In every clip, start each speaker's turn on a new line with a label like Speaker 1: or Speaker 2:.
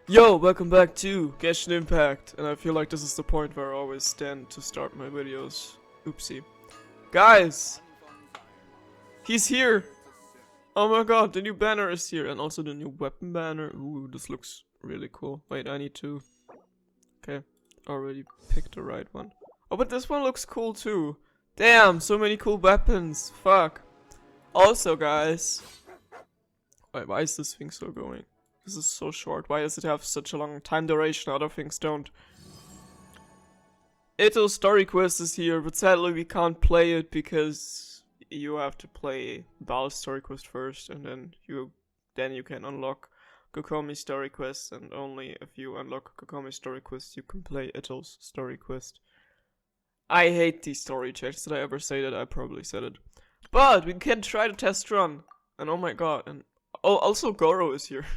Speaker 1: Yo, welcome back to Genshin Impact, and I feel like this is the point where I always stand to start my videos. Oopsie. Guys! He's here! Oh my god, the new banner is here, and also the new weapon banner. Ooh, this looks really cool. Wait, I need to... Okay, already picked the right one. Oh, but this one looks cool too. Damn, so many cool weapons. Fuck. Also, guys... Wait, why is this thing still going? This is so short. Why does it have such a long time duration? Other things don't. Ito's story quest is here, but sadly we can't play it because you have to play Baal's story quest first, and then you can unlock Kokomi's story quest, and only if you unlock Kokomi's story quest you can play Ito's story quest. I hate these story checks. Did I ever say that? I probably said it. But we can try the test run. And oh my god, and oh, also Goro is here.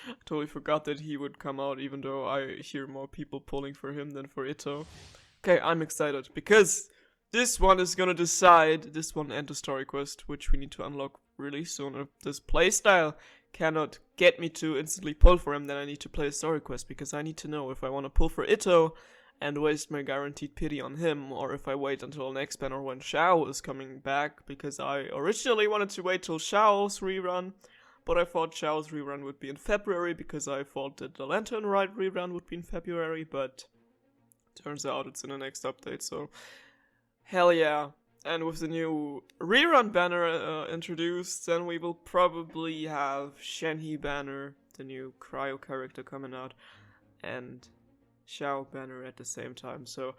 Speaker 1: I totally forgot that he would come out, even though I hear more people pulling for him than for Ito. Okay, I'm excited, because this one is gonna decide, this one and the story quest, which we need to unlock really soon. If this playstyle cannot get me to instantly pull for him, then I need to play a story quest, because I need to know if I want to pull for Ito and waste my guaranteed pity on him, or if I wait until next banner when Xiao is coming back, because I originally wanted to wait till Xiao's rerun. But I thought Xiao's rerun would be in February, because I thought that the Lantern Ride rerun would be in February, but turns out it's in the next update, so hell yeah. And with the new rerun banner introduced, then we will probably have Shenhe banner, the new Cryo character, coming out, and Xiao banner at the same time, so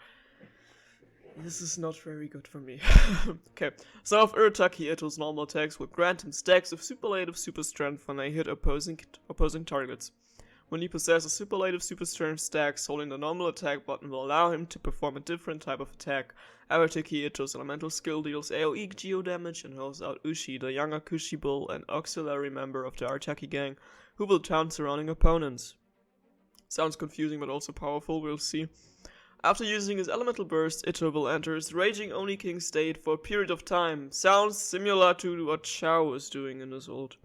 Speaker 1: this is not very good for me. Okay, so of Urataki, Ito's normal attacks will grant him stacks of superlative super strength when they hit opposing targets. When he possesses superlative super strength stacks, holding the normal attack button will allow him to perform a different type of attack. Urataki Ito's elemental skill deals AoE geo damage and holds out Ushi, the young Akushi bull and auxiliary member of the Arataki gang, who will taunt surrounding opponents. Sounds confusing but also powerful, we'll see. After using his elemental burst, Ito will enter his Raging Oni King state for a period of time. Sounds similar to what Xiao is doing in his ult.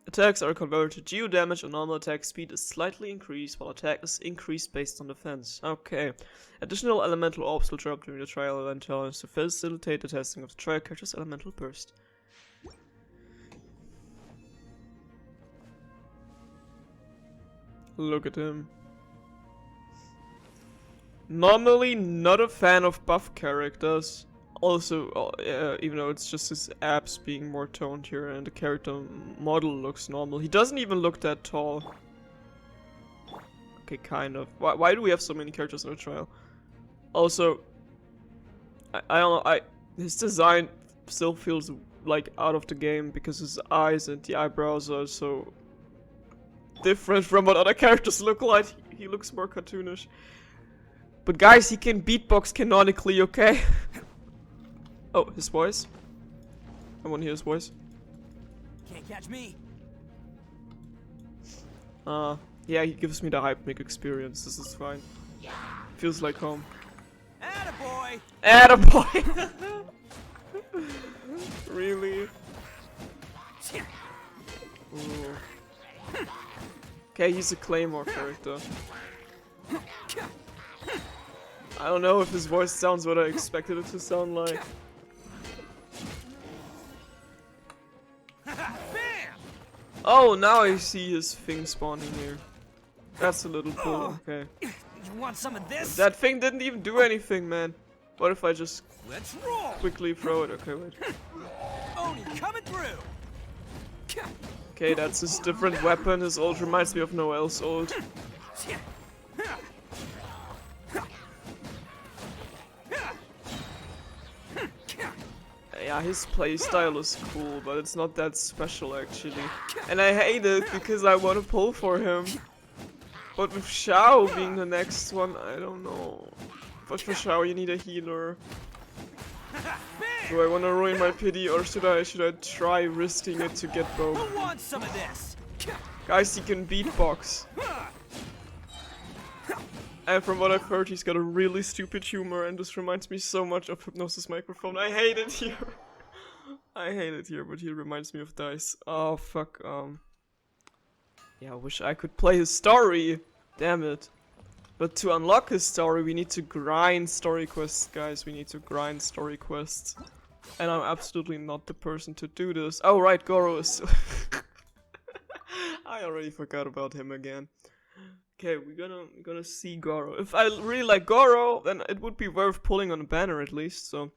Speaker 1: Attacks are converted to geo damage and normal attack speed is slightly increased, while attack is increased based on defense. Okay. Additional elemental orbs will drop during the trial event challenge to facilitate the testing of the trial character's elemental burst. Look at him. Normally not a fan of buff characters. Also, even though it's just his abs being more toned here and the character model looks normal. He doesn't even look that tall. Okay, kind of. Why do we have so many characters in the trial? Also, I don't know, his design still feels like out of the game because his eyes and the eyebrows are so different from what other characters look like. He looks more cartoonish. But guys, he can beatbox canonically, okay? Oh, his voice. I want to hear his voice.
Speaker 2: Can't catch me.
Speaker 1: Yeah, he gives me the Hypemic experience. This is fine. Feels like home.
Speaker 2: Attaboy!
Speaker 1: Attaboy! Really? Ooh. Okay, he's a Claymore character. I don't know if his voice sounds what I expected it to sound like. Oh, now I see his thing spawning here. That's a little cool, okay.
Speaker 2: You want some of this?
Speaker 1: That thing didn't even do anything, man. What if I just
Speaker 2: Let's roll.
Speaker 1: quickly throw it? Okay, wait.
Speaker 2: Oni coming through.
Speaker 1: Okay, that's his different weapon. His ult reminds me of Noel's ult. Yeah, his playstyle is cool, but it's not that special actually. And I hate it because I want to pull for him. But with Xiao being the next one, I don't know. But for Xiao you need a healer. Do I want to ruin my pity or should I try risking it to get both?
Speaker 2: Who wants some of this?
Speaker 1: Guys, he can beatbox. And from what I've heard, he's got a really stupid humor, and this reminds me so much of Hypnosis Microphone. I hate it here. I hate it here, but he reminds me of Dice. Oh, fuck, Yeah, I wish I could play his story. Damn it. But to unlock his story, we need to grind story quests, guys. We need to grind story quests. And I'm absolutely not the person to do this. Oh, right, Goro is... I already forgot about him again. Okay, we're gonna see Goro. If I really like Goro, then it would be worth pulling on a banner at least, so...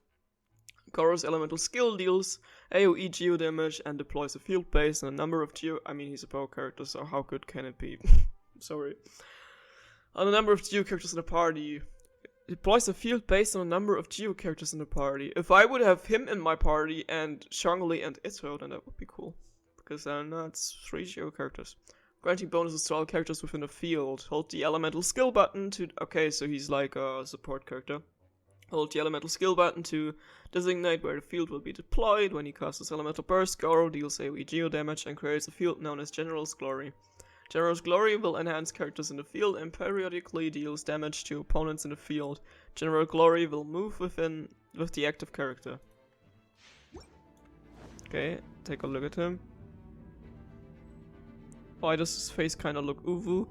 Speaker 1: Goro's elemental skill deals AoE geo damage and deploys a field base on a number of geo... I mean, he's a bow character, so how good can it be? Sorry. On a number of geo characters in the party. Deploys a field based on a number of geo characters in the party. If I would have him in my party and Zhongli and Ito, then that would be cool. Because then that's 3 geo characters. Granting bonuses to all characters within the field. Hold the elemental skill button to... Okay, so he's like a support character. Hold the elemental skill button to designate where the field will be deployed. When he casts his elemental burst, Goro deals AoE geo damage and creates a field known as General's Glory. General's Glory will enhance characters in the field and periodically deals damage to opponents in the field. General Glory will move with the active character. Okay, take a look at him. Why does his face kinda look uwu?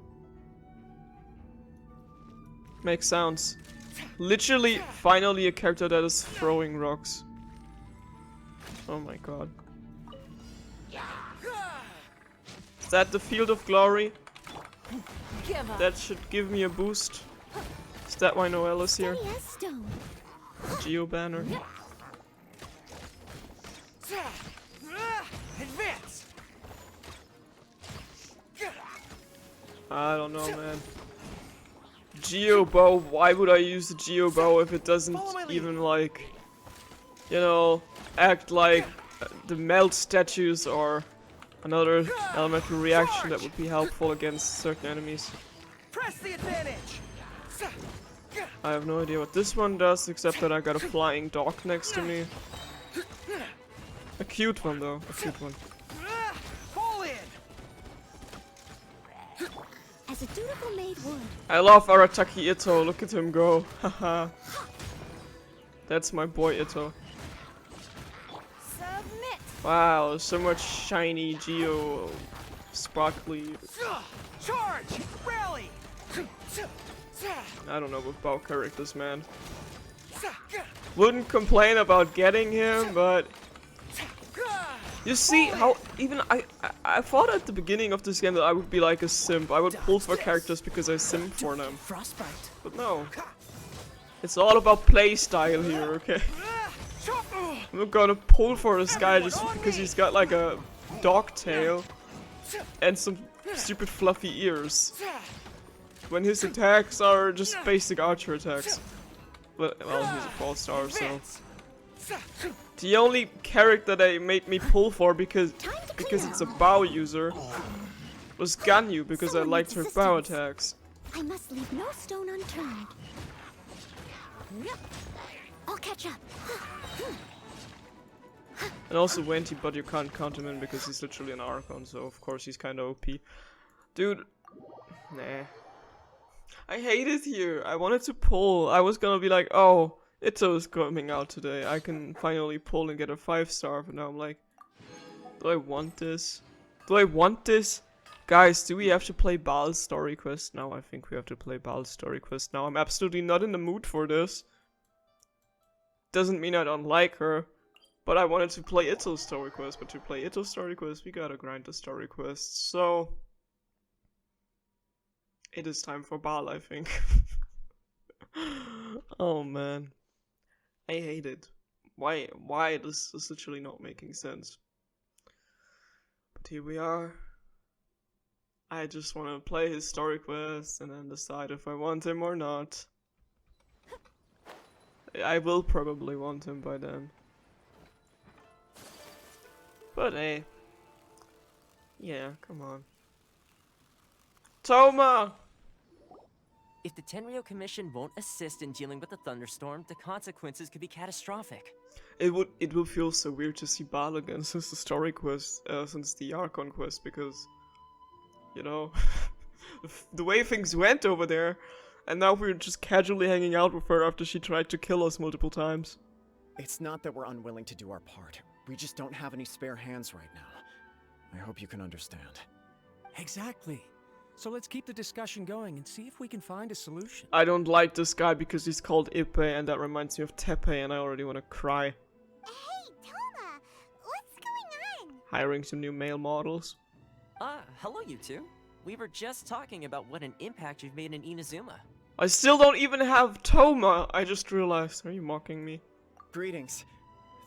Speaker 1: Makes sounds. Literally, finally a character that is throwing rocks. Oh my god. Is that the Field of Glory? That should give me a boost. Is that why Noelle is here? Geo banner.
Speaker 2: Advance.
Speaker 1: I don't know, man. Geo bow, why would I use the Geo bow if it doesn't even like, you know, act like the melt statues or another elemental reaction that would be helpful against certain enemies.
Speaker 2: Press the advantage.
Speaker 1: I have no idea what this one does, except that I got a flying dog next to me. A cute one though, a cute one.
Speaker 2: Pull in.
Speaker 3: As a dutiful maid would.
Speaker 1: I love Arataki Ito, look at him go. Haha. That's my boy Ito.
Speaker 3: Submit.
Speaker 1: Wow, so much shiny geo sparkly.
Speaker 2: Charge. Rally.
Speaker 1: I don't know with bow characters, man. Wouldn't complain about getting him, but you see how even I thought at the beginning of this game that I would be like a simp. I would pull for characters because I simp for them.
Speaker 2: Frostbite.
Speaker 1: But no. It's all about play style here, okay? I'm not gonna pull for this guy just because he's got like a dog tail and some stupid fluffy ears. When his attacks are just basic archer attacks. But, well, he's a 4-star, so... The only character they made me pull for because it's a bow user was Ganyu, because I liked her bow attacks.
Speaker 3: I must leave no stone unturned. I'll catch up.
Speaker 1: And also Venti, but you can't count him in because he's literally an Archon, so of course he's kinda OP. Dude, nah. I hate it here. I wanted to pull. I was gonna be like, oh, Ito is coming out today. I can finally pull and get a 5-star, but now I'm like, do I want this? Do I want this? Guys, do we have to play Baal's story quest now? I think we have to play Baal's story quest now. I'm absolutely not in the mood for this. Doesn't mean I don't like her, but I wanted to play Ito's story quest. But to play Ito's story quest, we gotta grind the story quest. So it is time for Baal, I think. Oh man, I hate it. Why this is literally not making sense. But here we are. I just want to play his story quest and then decide if I want him or not. I will probably want him by then. But hey. Yeah, come on. Toma!
Speaker 4: If the Tenryo Commission won't assist in dealing with the thunderstorm, the consequences could be catastrophic.
Speaker 1: It will feel so weird to see Baal again since the story quest, since the Archon quest, because, you know, the way things went over there, and now we're just casually hanging out with her after she tried to kill us multiple times.
Speaker 5: It's not that we're unwilling to do our part. We just don't have any spare hands right now. I hope you can understand.
Speaker 6: Exactly. So let's keep the discussion going and see if we can find a solution.
Speaker 1: I don't like this guy because he's called Ipe, and that reminds me of Tepe, and I already want to cry.
Speaker 3: Hey, Toma! What's going on?
Speaker 1: Hiring some new male models.
Speaker 4: Hello you two. We were just talking about what an impact you've made in Inazuma.
Speaker 1: I still don't even have Toma. I just realized. Are you mocking me?
Speaker 5: Greetings.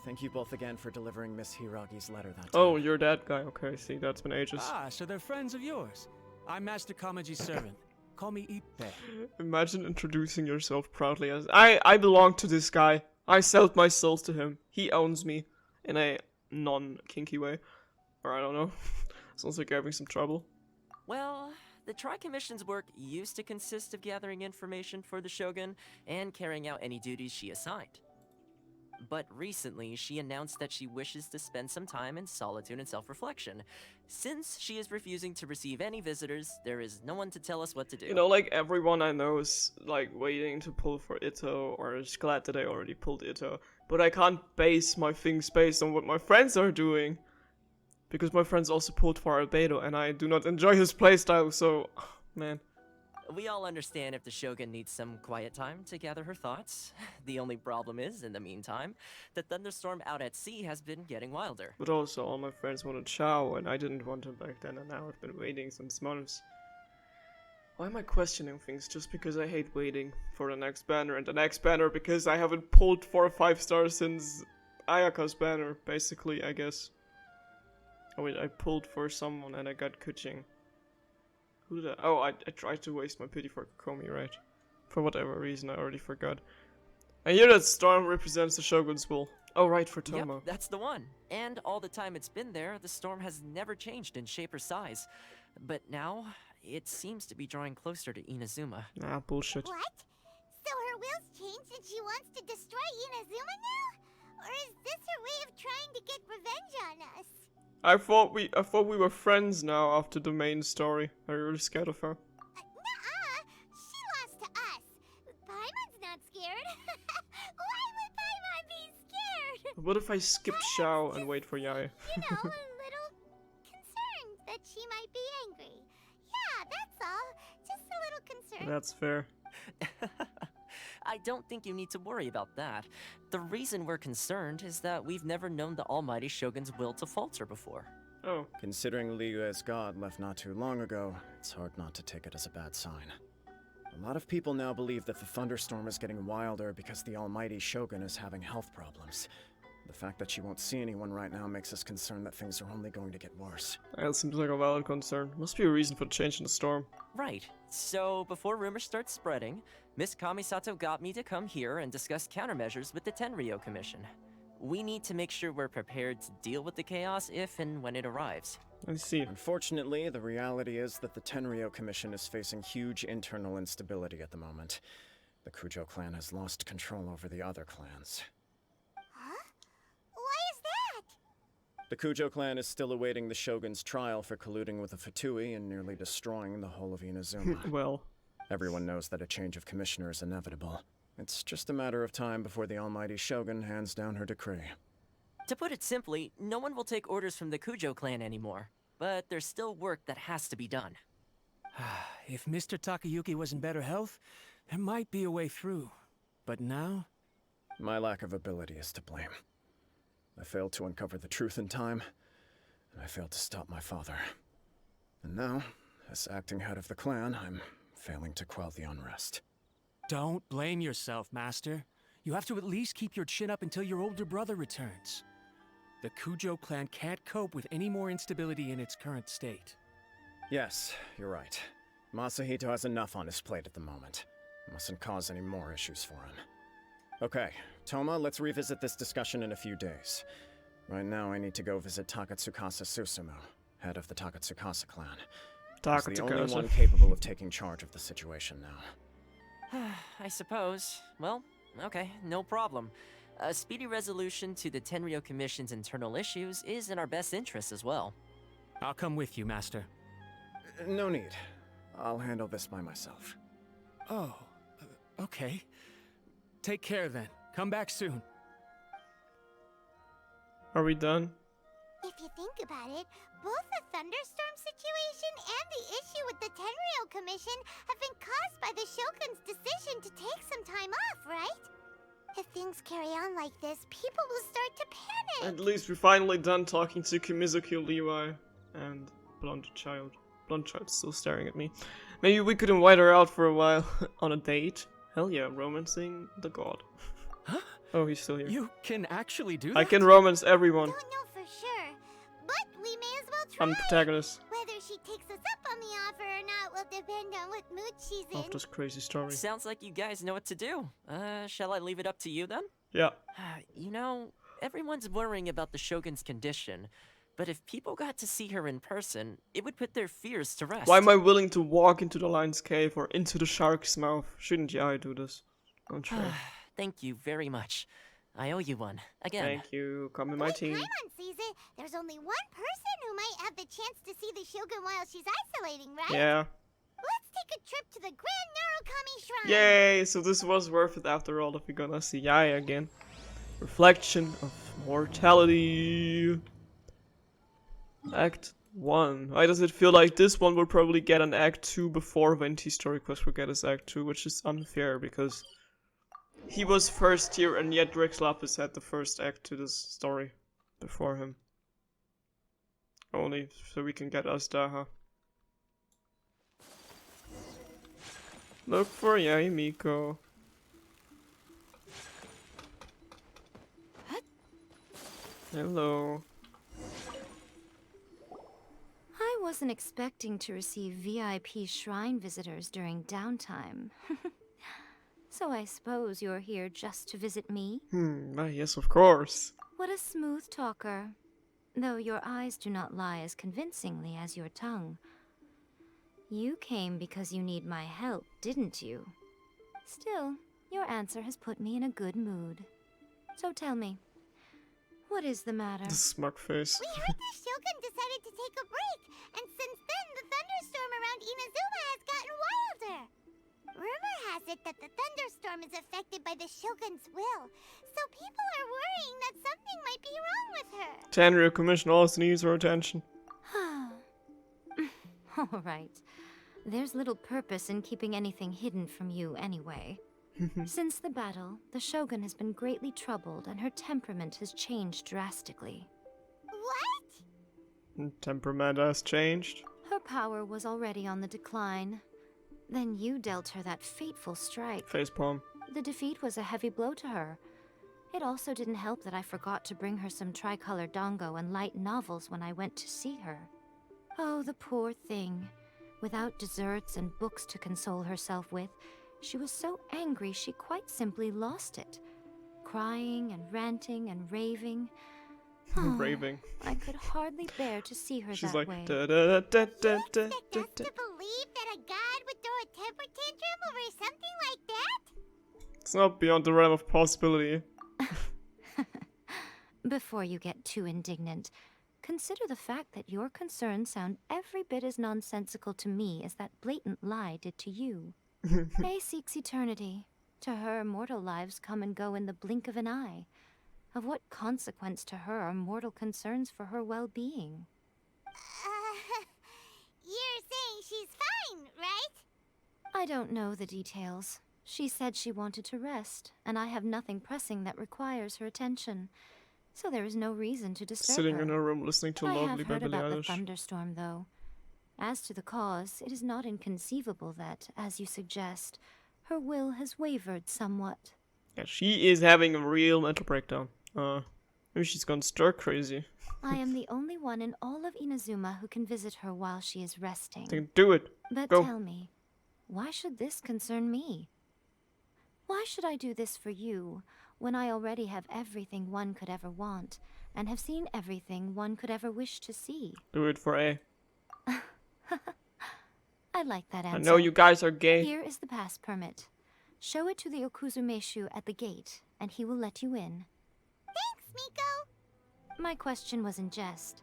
Speaker 5: Thank you both again for delivering Miss Hiragi's letter that time.
Speaker 1: Oh, you're that guy. Okay, see, that's been ages.
Speaker 6: Ah, so they're friends of yours. I'm Master Kamaji's servant. Call me Ippe.
Speaker 1: Imagine introducing yourself proudly as I belong to this guy. I sold my soul to him. He owns me in a non-kinky way. Or I don't know. Sounds like you're having some trouble.
Speaker 4: Well, the Tri-Commission's work used to consist of gathering information for the Shogun and carrying out any duties she assigned. But recently, she announced that she wishes to spend some time in solitude and self-reflection. Since she is refusing to receive any visitors, there is no one to tell us what to do.
Speaker 1: You know, like everyone I know is like waiting to pull for Ito, or is glad that I already pulled Ito. But I can't base my things based on what my friends are doing. Because my friends also pulled for Albedo, and I do not enjoy his playstyle, so... man.
Speaker 4: We all understand if the Shogun needs some quiet time to gather her thoughts. The only problem is, in the meantime, the thunderstorm out at sea has been getting wilder.
Speaker 1: But also, all my friends wanted Shao, and I didn't want him back then, and now I've been waiting since months. Why am I questioning things just because I hate waiting for the next banner, and the next banner because I haven't pulled 4 or 5 stars since Ayaka's banner, basically, I guess. Oh wait, I pulled for someone and I got Kuching. Who did I? Oh, I tried to waste my pity for Kokomi, right? For whatever reason, I already forgot. I hear that storm represents the Shogun's will. Oh, right, for Toma.
Speaker 4: Yep, that's the one. And all the time it's been there, the storm has never changed in shape or size. But now, it seems to be drawing closer to Inazuma.
Speaker 1: Nah, bullshit.
Speaker 3: What? So her will's changed and she wants to destroy Inazuma now? Or is this her way of trying to get revenge on us?
Speaker 1: I thought we were friends now after the main story. Are you really scared of her?
Speaker 3: Nuh-uh! She lost to us. Paimon's not scared. Why would Paimon be scared?
Speaker 1: What if I skip Shao and wait for Yae?
Speaker 3: You know, a little concerned that she might be angry. Yeah, that's all. Just a little concerned.
Speaker 1: That's fair.
Speaker 4: I don't think you need to worry about that. The reason we're concerned is that we've never known the almighty Shogun's will to falter before.
Speaker 1: Oh.
Speaker 5: Considering Liyue's god left not too long ago, it's hard not to take it as a bad sign. A lot of people now believe that the thunderstorm is getting wilder because the almighty Shogun is having health problems. The fact that she won't see anyone right now makes us concerned that things are only going to get worse.
Speaker 1: That seems like a valid concern. Must be a reason for the change in the storm.
Speaker 4: Right. So, before rumors start spreading, Miss Kamisato got me to come here and discuss countermeasures with the Tenryou Commission. We need to make sure we're prepared to deal with the chaos if and when it arrives.
Speaker 1: I see.
Speaker 5: Unfortunately, the reality is that the Tenryou Commission is facing huge internal instability at the moment. The Kujo clan has lost control over the other clans.
Speaker 3: Huh? Why is that?
Speaker 5: The Kujo clan is still awaiting the Shogun's trial for colluding with the Fatui and nearly destroying the whole of Inazuma.
Speaker 1: Well.
Speaker 5: Everyone knows that a change of commissioner is inevitable. It's just a matter of time before the almighty Shogun hands down her decree.
Speaker 4: To put it simply, no one will take orders from the Kujo clan anymore. But there's still work that has to be done.
Speaker 6: If Mr. Takayuki was in better health, there might be a way through. But now?
Speaker 5: My lack of ability is to blame. I failed to uncover the truth in time, and I failed to stop my father. And now, as acting head of the clan, I'm failing to quell the unrest.
Speaker 6: Don't blame yourself, Master. You have to at least keep your chin up until your older brother returns. The Kujo clan can't cope with any more instability in its current state.
Speaker 5: Yes, you're right. Masahito has enough on his plate at the moment. Mustn't cause any more issues for him. Okay, Toma, let's revisit this discussion in a few days. Right now, I need to go visit Takatsukasa Susumu, head of the Takatsukasa clan. He's the only one capable of taking charge of the situation now.
Speaker 4: I suppose. Well, okay, no problem. A speedy resolution to the Tenryou Commission's internal issues is in our best interest as well.
Speaker 6: I'll come with you, Master.
Speaker 5: No need. I'll handle this by myself.
Speaker 6: Oh, okay. Take care then. Come back soon.
Speaker 1: Are we done?
Speaker 3: If you think about it, Both the thunderstorm situation and the issue with the Tenryou Commission have been caused by the Shogun's decision to take some time off, right? If things carry on like this, people will start to panic.
Speaker 1: At least we're finally done talking to Kimizuki, Levi, and Blonde Child. Blonde Child's still staring at me. Maybe we could invite her out for a while on a date. Hell yeah, romancing the god.
Speaker 6: Huh?
Speaker 1: Oh, he's still here.
Speaker 6: You can actually do that?
Speaker 1: I can romance everyone.
Speaker 3: Don't know for sure, but we may as well try.
Speaker 1: I'm the protagonist
Speaker 3: Whether she takes us up on the offer or not will depend on what mood she's in.
Speaker 1: of this crazy story.
Speaker 4: Sounds like you guys know what to do. Shall I leave it up to you then?
Speaker 1: Yeah.
Speaker 4: You know, everyone's worrying about the Shogun's condition, but if people got to see her in person, it would put their fears to rest.
Speaker 1: Why am I willing to walk into the lion's cave or into the shark's mouth? Shouldn't I do this? Don't you?
Speaker 4: Thank you very much. I owe you one. Again.
Speaker 1: Thank you. Come in my
Speaker 3: Wait,
Speaker 1: team.
Speaker 3: Paimon sees it. There's only one person who might have the chance to see the Shogun while she's isolating, right?
Speaker 1: Yeah.
Speaker 3: Let's take a trip to the Grand Narukami Shrine.
Speaker 1: Yay! So this was worth it after all if we're gonna see Yai again. Reflection of Mortality. Act 1. Why does it feel like this one will probably get an Act 2 before Venti's story quest will get his Act 2, which is unfair because he was first here and yet Rex Lapis had the first act to this story before him. Only so we can get Asdaha. Look for Yai Miko. Hello.
Speaker 7: I wasn't expecting to receive VIP shrine visitors during downtime. So I suppose you're here just to visit me?
Speaker 1: Yes, of course.
Speaker 7: What a smooth talker. Though your eyes do not lie as convincingly as your tongue. You came because you need my help, didn't you? Still, your answer has put me in a good mood. So tell me, what is the matter?
Speaker 1: The smug face.
Speaker 3: We heard the Shogun decided to take a break, and since then the thunderstorm around Inazuma has gotten wilder. Rumor has it that the thunderstorm is affected by the Shogun's will, so people are worrying that something might be wrong with her.
Speaker 1: Tenryou Commission also needs her attention.
Speaker 7: All right. There's little purpose in keeping anything hidden from you anyway. Since the battle, the Shogun has been greatly troubled and her temperament has changed drastically.
Speaker 3: What?
Speaker 1: Temperament has changed.
Speaker 7: Her power was already on the decline. Then you dealt her that fateful strike.
Speaker 1: Facepalm.
Speaker 7: The defeat was a heavy blow to her. It also didn't help that I forgot to bring her some tricolor dango and light novels when I went to see her. Oh, the poor thing. Without desserts and books to console herself with, she was so angry she quite simply lost it. Crying and ranting and raving.
Speaker 1: Raving.
Speaker 7: I could hardly bear to see her
Speaker 1: She's
Speaker 7: that
Speaker 1: like
Speaker 7: way.
Speaker 1: da da da da da da
Speaker 3: Expect
Speaker 1: da
Speaker 3: us to believe that a god would throw a temper tantrum over something like that?
Speaker 1: It's not beyond the realm of possibility.
Speaker 7: Before you get too indignant, consider the fact that your concerns sound every bit as nonsensical to me as that blatant lie did to you. May seeks eternity. To her, mortal lives come and go in the blink of an eye. Of what consequence to her are mortal concerns for her well-being?
Speaker 3: You're saying she's fine, right?
Speaker 7: I don't know the details. She said she wanted to rest, and I have nothing pressing that requires her attention. So there is no reason to disturb
Speaker 1: Sitting
Speaker 7: her.
Speaker 1: in her room listening to
Speaker 7: I
Speaker 1: lovely
Speaker 7: have heard
Speaker 1: Beverly
Speaker 7: about the
Speaker 1: Eilish.
Speaker 7: thunderstorm, though. As to the cause, it is not inconceivable that, as you suggest, her will has wavered somewhat.
Speaker 1: Yeah, she is having a real mental breakdown. Maybe she's gone stir crazy.
Speaker 7: I am the only one in all of Inazuma who can visit her while she is resting.
Speaker 1: Then do it.
Speaker 7: But
Speaker 1: Go.
Speaker 7: tell me, why should this concern me? Why should I do this for you, when I already have everything one could ever want, and have seen everything one could ever wish to see?
Speaker 1: Do it for A.
Speaker 7: I like that answer.
Speaker 1: I know you guys are gay.
Speaker 7: Here is the pass permit. Show it to the Okuzumeshu at the gate, and he will let you in.
Speaker 3: Thanks, Miko.
Speaker 7: My question was in jest,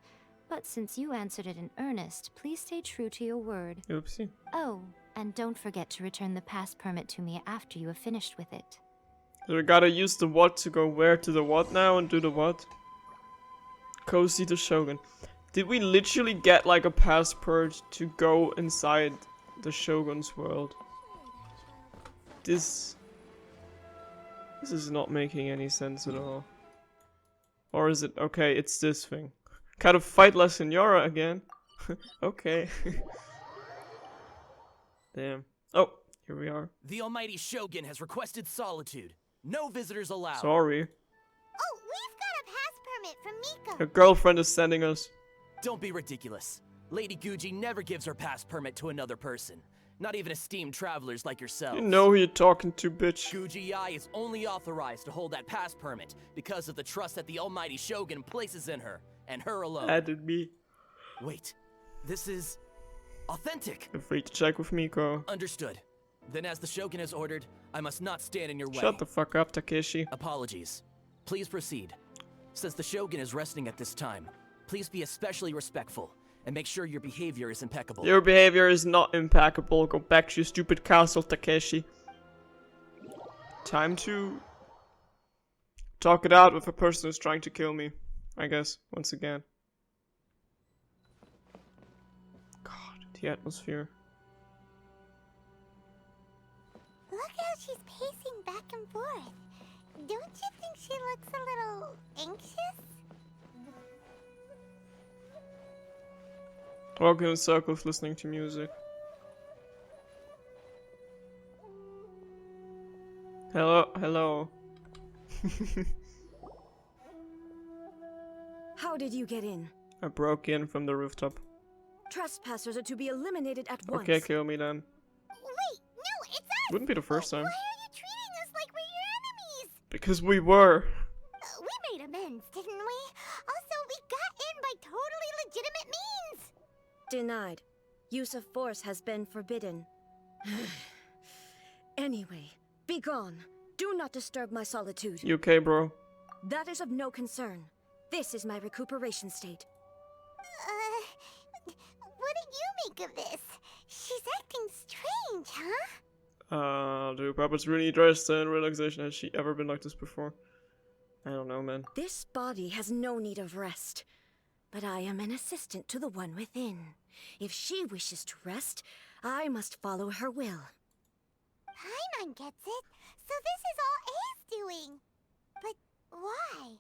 Speaker 7: but since you answered it in earnest, please stay true to your word.
Speaker 1: Oopsie.
Speaker 7: Oh, and don't forget to return the pass permit to me after you have finished with it.
Speaker 1: So we gotta use the what to go where to the what now and do the what? Go see the Shogun. Did we literally get like a passport to go inside the Shogun's world? This is not making any sense at all. Or is it? Okay, it's this thing. Kind of fight La Senora again. Okay. Damn. Oh, here we are.
Speaker 8: The almighty Shogun has requested solitude. No visitors allowed.
Speaker 1: Sorry.
Speaker 3: Oh, we've got a pass permit from Miko.
Speaker 1: Her girlfriend is sending us.
Speaker 8: Don't be ridiculous. Lady Guji never gives her pass permit to another person. Not even esteemed travelers like yourselves.
Speaker 1: You know who you're talking to, bitch.
Speaker 8: Guji Ai is only authorized to hold that pass permit because of the trust that the almighty Shogun places in her, and her alone.
Speaker 1: Added me.
Speaker 8: Wait, this is authentic.
Speaker 1: Feel free to check with Miko.
Speaker 8: Understood. Then as the Shogun has ordered, I must not stand in your way.
Speaker 1: Shut the fuck up, Takeshi.
Speaker 8: Apologies. Please proceed. Since the Shogun is resting at this time, please be especially respectful and make sure your behavior is impeccable.
Speaker 1: Your behavior is not impeccable. Go back to your stupid castle, Takeshi. Time to talk it out with a person who's trying to kill me, I guess, once again. God, the atmosphere.
Speaker 3: Look how she's pacing back and forth. Don't you think she looks a little anxious?
Speaker 1: Walking in circles, listening to music. Hello, hello.
Speaker 9: How did you get in?
Speaker 1: I broke in from the rooftop.
Speaker 9: Trespassers are to be eliminated at once.
Speaker 1: Okay, kill me then.
Speaker 3: Wait, no, it's us!
Speaker 1: Wouldn't be the first time.
Speaker 3: Why are you treating us like we're your enemies?
Speaker 1: Because we were.
Speaker 3: We made amends, didn't we? Also, we got in by totally legitimate means!
Speaker 9: Denied. Use of force has been forbidden. Anyway, be gone. Do not disturb my solitude.
Speaker 1: You okay, bro?
Speaker 9: That is of no concern. This is my recuperation state.
Speaker 3: What do you make of this? She's acting strange, huh?
Speaker 1: Do puppets really need rest and relaxation? Has she ever been like this before? I don't know, man.
Speaker 9: This body has no need of rest. But I am an assistant to the one within. If she wishes to rest, I must follow her will.
Speaker 3: Paimon gets it. So this is all A's doing. But why?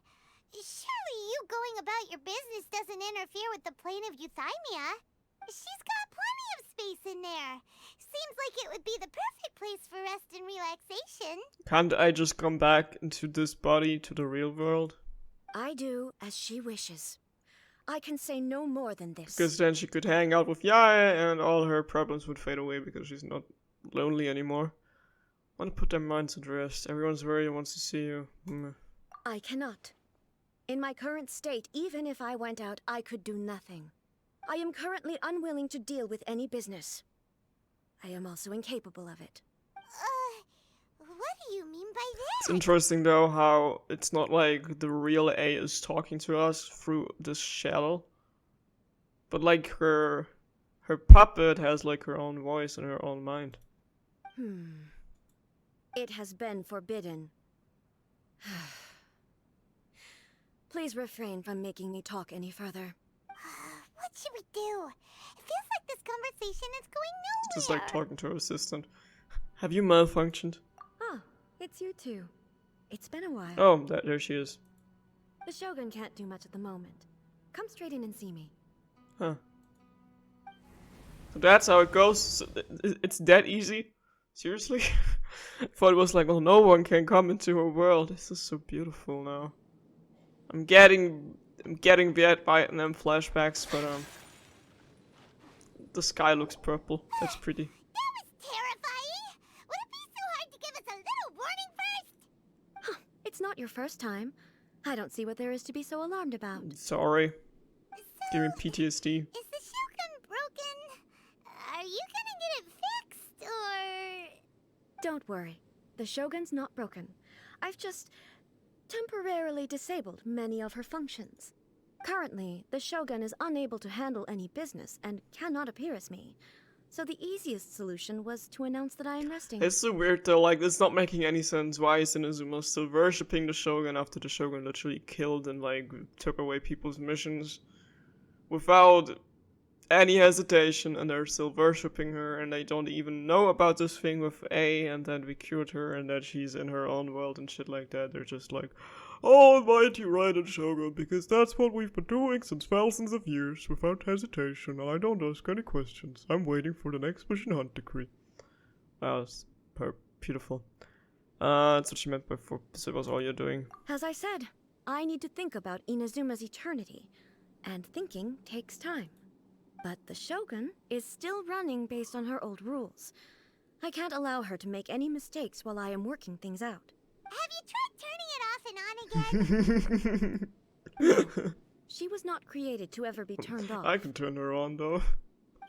Speaker 3: Surely you going about your business doesn't interfere with the plane of Euthymia. She's got plenty of space in there. Seems like it would be the perfect place for rest and relaxation.
Speaker 1: Can't I just come back into this body to the real world?
Speaker 9: I do as she wishes. I can say no more than this.
Speaker 1: Because then she could hang out with Yaya and all her problems would fade away because she's not lonely anymore. Want to put their minds at rest. Everyone's worried and wants to see you.
Speaker 9: I cannot. In my current state, even if I went out, I could do nothing. I am currently unwilling to deal with any business. I am also incapable of it.
Speaker 3: What do you mean by
Speaker 1: It's
Speaker 3: that?
Speaker 1: interesting though how it's not like the real A is talking to us through this shell. But like her puppet has like her own voice and her own mind.
Speaker 9: It has been forbidden. Please refrain from making me talk any further.
Speaker 3: What should we do? It feels like this conversation is going nowhere.
Speaker 1: Just like talking to her assistant. Have you malfunctioned?
Speaker 9: Ah, it's you two. It's been a while.
Speaker 1: Oh, there she is.
Speaker 9: The Shogun can't do much at the moment. Come straight in and see me.
Speaker 1: Huh. So that's how it goes? So it's that easy? Seriously? I thought it was like, oh, no one can come into her world. This is so beautiful now. I'm getting Vietnam flashbacks, but the sky looks purple. That's pretty.
Speaker 3: That was terrifying! Would it be so hard to give us a little warning first?
Speaker 9: It's not your first time. I don't see what there is to be so alarmed about.
Speaker 1: Sorry.
Speaker 3: So,
Speaker 1: Giving PTSD.
Speaker 3: is the Shogun broken? Are you gonna get it fixed, or...?
Speaker 9: Don't worry. The Shogun's not broken. I've just temporarily disabled many of her functions. Currently, the Shogun is unable to handle any business and cannot appear as me. So the easiest solution was to announce that I am resting.
Speaker 1: It's so weird though, like, it's not making any sense. Why is Inazuma still worshipping the Shogun after the Shogun literally killed and, like, took away people's missions? without any hesitation, and they're still worshipping her, and they don't even know about this thing with A, and then we cured her, and that she's in her own world and shit like that. They're just like, oh, mighty Raiden Shogun, because that's what we've been doing since thousands of years, without hesitation, and I don't ask any questions. I'm waiting for the next mission hunt decree. Wow, that's beautiful. That's what she meant by for this was all you're doing.
Speaker 9: As I said, I need to think about Inazuma's eternity, and thinking takes time. But the Shogun is still running based on her old rules. I can't allow her to make any mistakes while I am working things out.
Speaker 3: Have you tried turning it off and on again?
Speaker 9: She was not created to ever be turned off.
Speaker 1: I can turn her on though.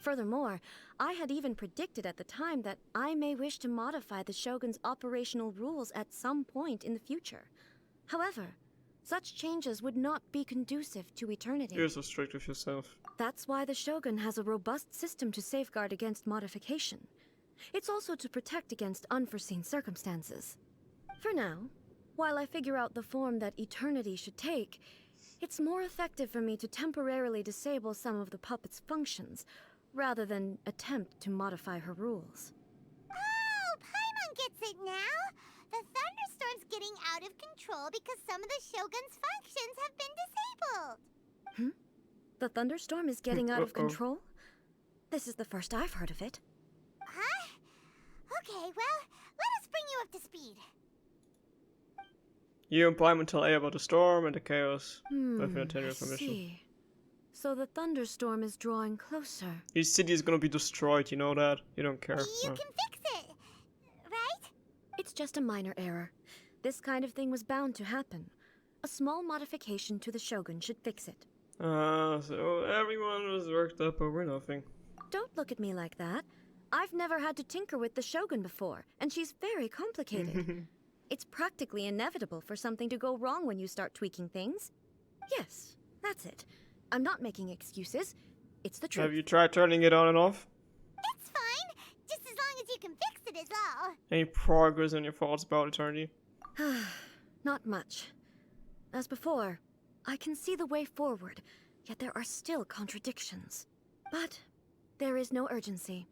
Speaker 9: Furthermore, I had even predicted at the time that I may wish to modify the Shogun's operational rules at some point in the future. However, such changes would not be conducive to eternity.
Speaker 1: You're so strict with yourself.
Speaker 9: That's why the Shogun has a robust system to safeguard against modification. It's also to protect against unforeseen circumstances. For now, while I figure out the form that eternity should take, it's more effective for me to temporarily disable some of the puppet's functions, rather than attempt to modify her rules.
Speaker 3: Oh, Paimon gets it now! The thunderstorm's getting out of control because some of the Shogun's functions have been disabled!
Speaker 9: The thunderstorm is getting out of
Speaker 1: Uh-oh.
Speaker 9: control? This is the first I've heard of it.
Speaker 3: Huh? Okay, well, let us bring you up to speed.
Speaker 1: You and Paimon tell A about the storm and the chaos. With your
Speaker 9: I
Speaker 1: 10-year permission.
Speaker 9: see. So the thunderstorm is drawing closer.
Speaker 1: His city is gonna be destroyed, you know that? You don't care.
Speaker 3: You
Speaker 1: Oh.
Speaker 3: can fix it, right?
Speaker 9: It's just a minor error. This kind of thing was bound to happen. A small modification to the Shogun should fix it.
Speaker 1: So everyone was worked up over nothing.
Speaker 9: Don't look at me like that. I've never had to tinker with the Shogun before, and she's very complicated. It's practically inevitable for something to go wrong when you start tweaking things. Yes, that's it. I'm not making excuses. It's the truth.
Speaker 1: Have you tried turning it on and off?
Speaker 3: It's fine, just as long as you can fix it is all.
Speaker 1: Any progress in your thoughts about eternity?
Speaker 9: Not much. As before, I can see the way forward, yet there are still contradictions. But there is no urgency.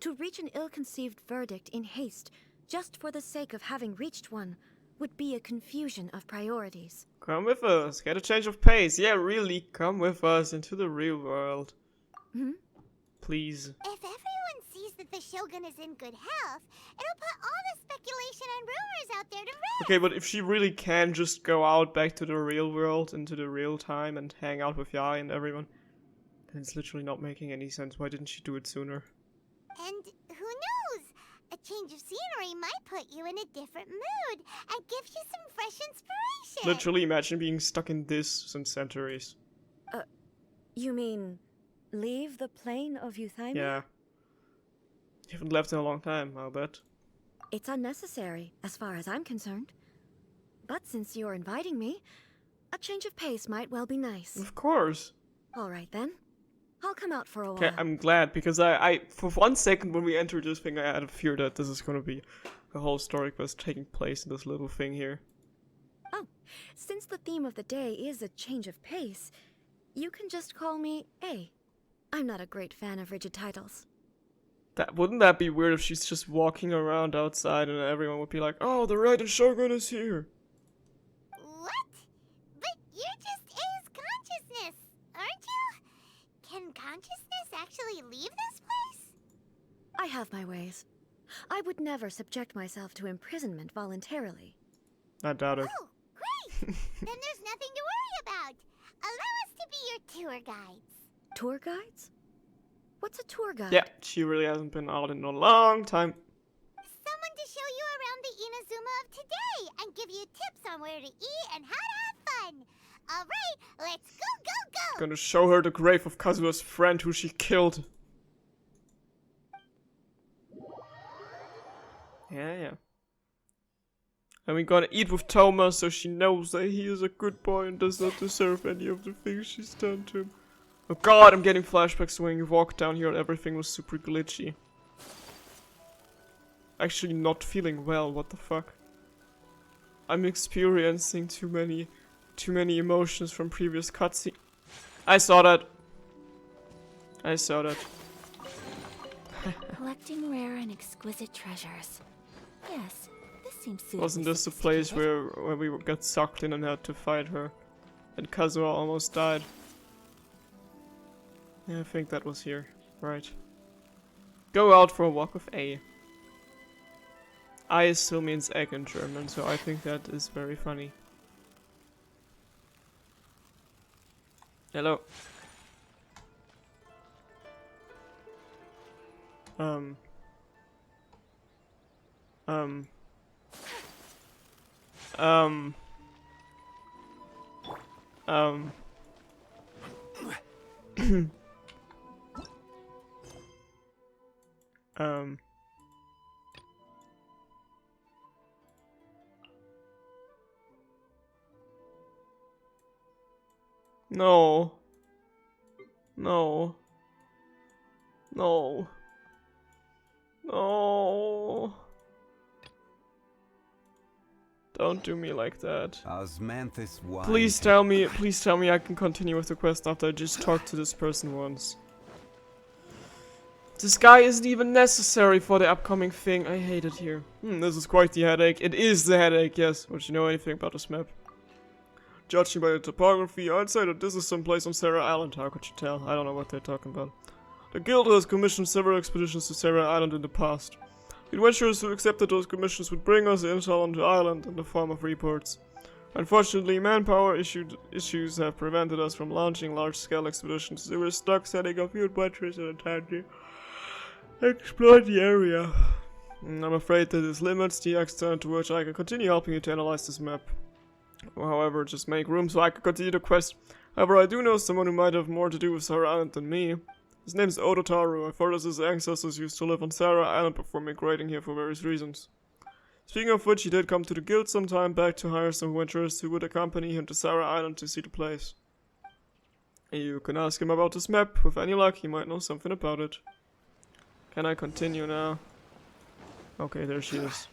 Speaker 9: To reach an ill-conceived verdict in haste, just for the sake of having reached one, would be a confusion of priorities.
Speaker 1: Come with us, get a change of pace. Yeah, really, come with us into the real world. Please.
Speaker 3: If everyone sees that the Shogun is in good health, it'll put all the speculation and rumors out there to rest.
Speaker 1: Okay, but if she really can just go out back to the real world, into the real time, and hang out with Yai and everyone, then it's literally not making any sense. Why didn't she do it sooner?
Speaker 3: And who knows? A change of scenery might put you in a different mood and give you some fresh inspiration.
Speaker 1: Literally, imagine being stuck in this since centuries.
Speaker 9: You mean, leave the plane of Euthymia?
Speaker 1: Yeah. You haven't left in a long time, I'll bet.
Speaker 9: It's unnecessary, as far as I'm concerned. But since you're inviting me, a change of pace might well be nice.
Speaker 1: Of course.
Speaker 9: All right then. I'll come out for a
Speaker 1: Okay,
Speaker 9: while.
Speaker 1: I'm glad, because I for 1 second when we entered this thing, I had a fear that this is gonna be a whole story quest taking place in this little thing here.
Speaker 9: Oh, since the theme of the day is a change of pace, you can just call me A. I'm not a great fan of rigid titles.
Speaker 1: Wouldn't that be weird if she's just walking around outside and everyone would be like, oh, the Raiden Shogun is here?
Speaker 3: What? But you're just A's consciousness, aren't you? Can consciousness actually leave this place?
Speaker 9: I have my ways. I would never subject myself to imprisonment voluntarily.
Speaker 1: I doubt it.
Speaker 3: Oh, great! Then there's nothing to worry about. Allow us to be your tour guides.
Speaker 9: Tour guides? What's a tour guide?
Speaker 1: Yeah, she really hasn't been out in a long time.
Speaker 3: Someone to show you around the Inazuma of today and give you tips on where to eat and how to have fun. All right, let's go!
Speaker 1: Gonna show her the grave of Kazuha's friend who she killed. Yeah. And we're gonna eat with Toma so she knows that he is a good boy and does not deserve any of the things she's done to him. Oh god, I'm getting flashbacks to when you walked down here and everything was super glitchy. Actually not feeling well, what the fuck. I'm experiencing too many emotions from previous cutscenes. I saw that. I saw that.
Speaker 10: Collecting rare and exquisite treasures. Yes, this seems suitably
Speaker 1: Wasn't this the place
Speaker 10: sophisticated.
Speaker 1: where we got sucked in and had to fight her? And Kazuha almost died. Yeah, I think that was here. Right. Go out for a walk with A. I still means egg in German, so I think that is very funny. Hello. Um. Um. No. No. No. No. Don't do me like that.
Speaker 11: Osmanthus wine.
Speaker 1: Please tell me I can continue with the quest after I just talked to this person once. This guy isn't even necessary for the upcoming thing. I hate it here. This is quite the headache. It is the headache, yes. Would you know anything about this map? Judging by the topography, I'd say that this is someplace on Sarah Island. How could you tell? I don't know what they're talking about. The guild has commissioned several expeditions to Sarah Island in the past. The adventurers who accepted those commissions would bring us intel on the island in the form of reports. Unfortunately, manpower issues have prevented us from launching large-scale expeditions, so we're stuck setting up new adventures in a time to explore the area. I'm afraid that this limits the extent to which I can continue helping you to analyze this map. However, just make room so I can continue the quest. However, I do know someone who might have more to do with Sarah Island than me. His name is Odotaru. I've heard that his ancestors used to live on Sarah Island before migrating here for various reasons. Speaking of which, he did come to the guild some time back to hire some adventurers who would accompany him to Sarah Island to see the place. You can ask him about this map. With any luck, he might know something about it. Can I continue now? Okay, there she is.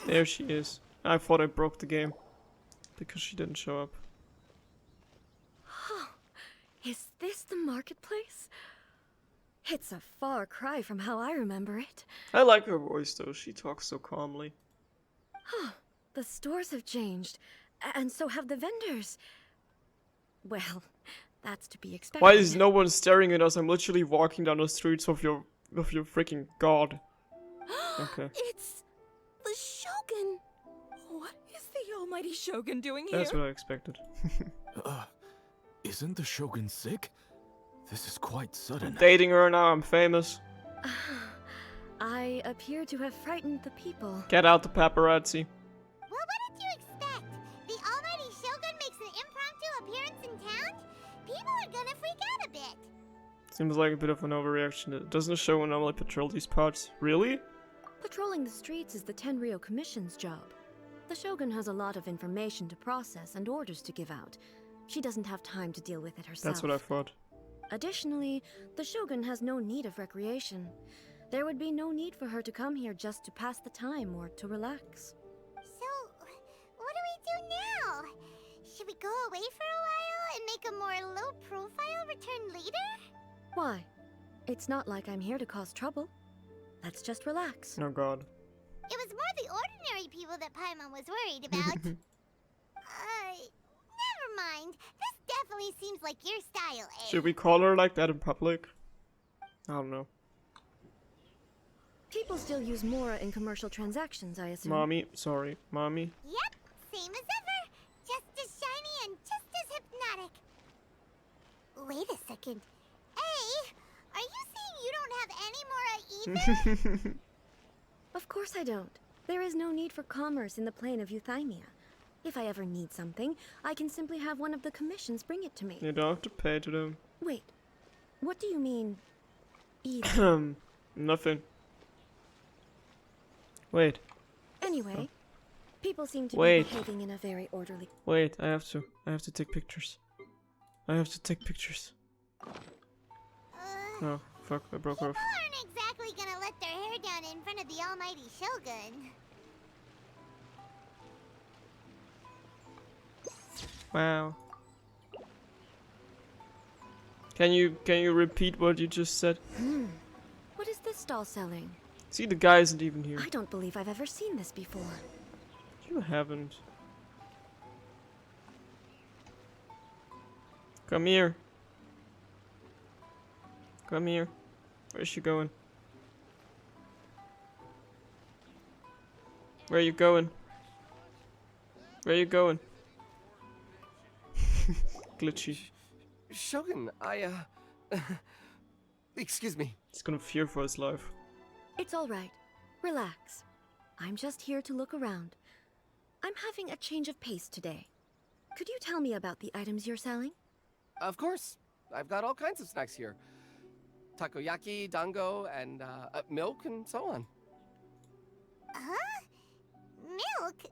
Speaker 1: There she is. I thought I broke the game because she didn't show up.
Speaker 9: Is this the marketplace? It's a far cry from how I remember it.
Speaker 1: I like her voice though, she talks so calmly.
Speaker 9: The stores have changed, and so have the vendors. Well, that's to be expected.
Speaker 1: Why is no one staring at us? I'm literally walking down the streets of your freaking god. Okay.
Speaker 10: It's the Shogun. What is the almighty Shogun doing here?
Speaker 1: That's what I expected.
Speaker 6: Isn't the Shogun sick? This is quite sudden.
Speaker 1: Dating her now, I'm famous.
Speaker 9: I appear to have frightened the people.
Speaker 1: Get out the paparazzi.
Speaker 3: Well, what did you expect? The almighty Shogun makes an impromptu appearance in town? People are gonna freak out a bit.
Speaker 1: Seems like a bit of an overreaction. Doesn't the Shogun normally patrol these parts? Really?
Speaker 9: Patrolling the streets is the Tenryou Commission's job. The Shogun has a lot of information to process and orders to give out. She doesn't have time to deal with it herself.
Speaker 1: That's what I thought.
Speaker 9: Additionally, the Shogun has no need of recreation. There would be no need for her to come here just to pass the time or to relax.
Speaker 3: So, what do we do now? Should we go away for a while and make a more low-profile return later?
Speaker 9: Why? It's not like I'm here to cause trouble. Let's just relax.
Speaker 1: Oh god.
Speaker 3: It was more the ordinary people that Paimon was worried about. Never mind. This definitely seems like your style, eh?
Speaker 1: Should we call her like that in public? I don't know.
Speaker 9: People still use Mora in commercial transactions, I assume.
Speaker 1: Mommy, sorry. Mommy.
Speaker 3: Yep, same as ever. Just as shiny and just as hypnotic. Wait a second. Hey, are you saying you don't have any Mora either?
Speaker 9: Of course I don't. There is no need for commerce in the plane of Euthymia. If I ever need something, I can simply have one of the commissions bring it to me.
Speaker 1: You don't have to pay to them.
Speaker 9: Wait, what do you mean, either?
Speaker 1: Nothing. Wait.
Speaker 9: Anyway, people seem to
Speaker 1: Wait.
Speaker 9: be behaving in a very orderly...
Speaker 1: Wait, I have to take pictures. I have to take pictures. Oh, fuck, I broke her off.
Speaker 3: People aren't exactly gonna let their hair down in front of the almighty Shogun.
Speaker 1: Wow. Can you repeat what you just said?
Speaker 9: What is this stall selling?
Speaker 1: See, the guy isn't even here.
Speaker 9: I don't believe I've ever seen this before.
Speaker 1: You haven't. Come here. Come here. Where's she going? Where are you going? Where are you going? Glitchy.
Speaker 11: Shogun, excuse me.
Speaker 1: He's gonna fear for his life.
Speaker 9: It's all right. Relax. I'm just here to look around. I'm having a change of pace today. Could you tell me about the items you're selling?
Speaker 11: Of course. I've got all kinds of snacks here. Takoyaki, dango, and milk, and so on.
Speaker 3: Huh? Milk?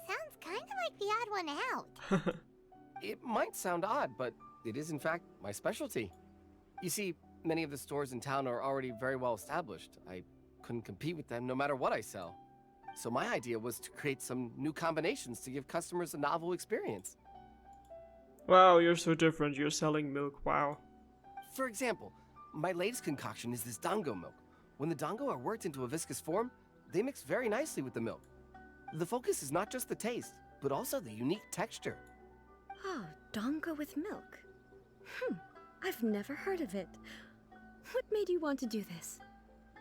Speaker 3: Sounds kind of like the odd one out.
Speaker 11: It might sound odd, but it is in fact my specialty. You see, many of the stores in town are already very well established. I couldn't compete with them no matter what I sell. So my idea was to create some new combinations to give customers a novel experience.
Speaker 1: Wow, you're so different. You're selling milk. Wow.
Speaker 11: For example, my latest concoction is this dango milk. When the dango are worked into a viscous form, they mix very nicely with the milk. The focus is not just the taste, but also the unique texture.
Speaker 9: Oh, dango with milk. I've never heard of it. What made you want to do this?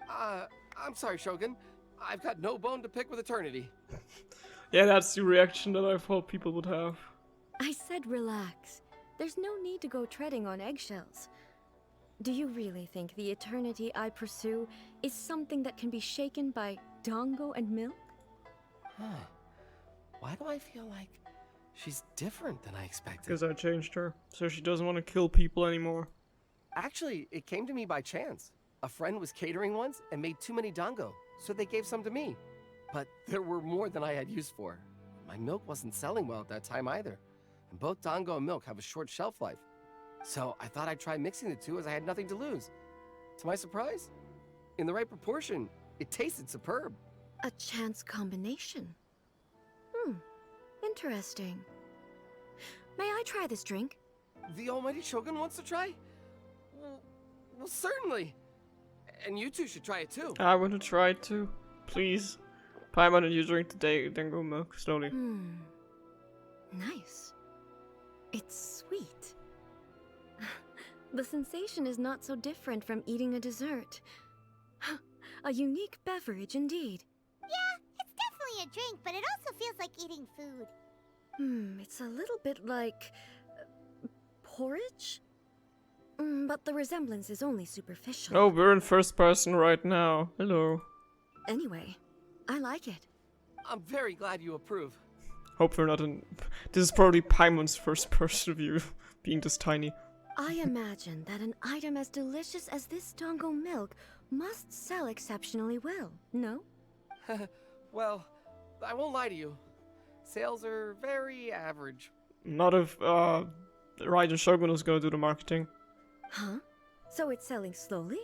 Speaker 11: I'm sorry, Shogun. I've got no bone to pick with eternity.
Speaker 1: Yeah, that's the reaction that I thought people would have.
Speaker 9: I said relax. There's no need to go treading on eggshells. Do you really think the eternity I pursue is something that can be shaken by dango and milk?
Speaker 11: Huh. Why do I feel like she's different than I expected?
Speaker 1: Because I changed her, so she doesn't want to kill people anymore.
Speaker 11: Actually, it came to me by chance. A friend was catering once and made too many dango, so they gave some to me. But there were more than I had use for. My milk wasn't selling well at that time either. And both dango and milk have a short shelf life. So I thought I'd try mixing the two as I had nothing to lose. To my surprise, in the right proportion, it tasted superb.
Speaker 9: A chance combination. Interesting. May I try this drink?
Speaker 11: The almighty Shogun wants to try? Well, certainly. And you two should try it too.
Speaker 1: I want to try it too. Please. Paimon and you drink the dango milk slowly.
Speaker 9: Nice. It's sweet. The sensation is not so different from eating a dessert. A unique beverage indeed.
Speaker 3: Yeah, it's definitely a drink, but it also feels like eating food.
Speaker 9: It's a little bit like porridge? But the resemblance is only superficial.
Speaker 1: Oh, we're in first person right now. Hello.
Speaker 9: Anyway, I like it.
Speaker 11: I'm very glad you approve.
Speaker 1: Hope we're not in... This is probably Paimon's first person view, being this tiny.
Speaker 9: I imagine that an item as delicious as this dango milk must sell exceptionally well, no?
Speaker 11: Well, I won't lie to you. Sales are very average.
Speaker 1: Not if, Raiden Shogun is gonna do the marketing.
Speaker 9: Huh? So it's selling slowly?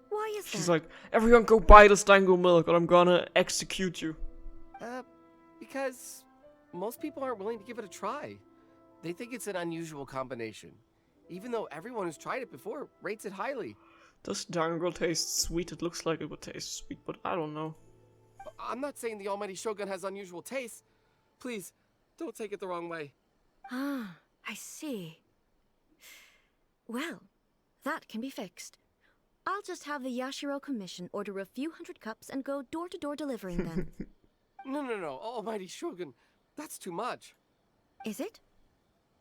Speaker 9: Why is that?
Speaker 1: She's like, everyone go buy this dango milk or I'm gonna execute you.
Speaker 11: Because most people aren't willing to give it a try. They think it's an unusual combination. Even though everyone who's tried it before rates it highly.
Speaker 1: Does dango taste sweet? It looks like it would taste sweet, but I don't know.
Speaker 11: I'm not saying the almighty Shogun has unusual taste. Please, don't take it the wrong way.
Speaker 9: Ah, I see. Well, that can be fixed. I'll just have the Yashiro Commission order a few hundred cups and go door-to-door delivering them.
Speaker 11: No, almighty Shogun. That's too much.
Speaker 9: Is it?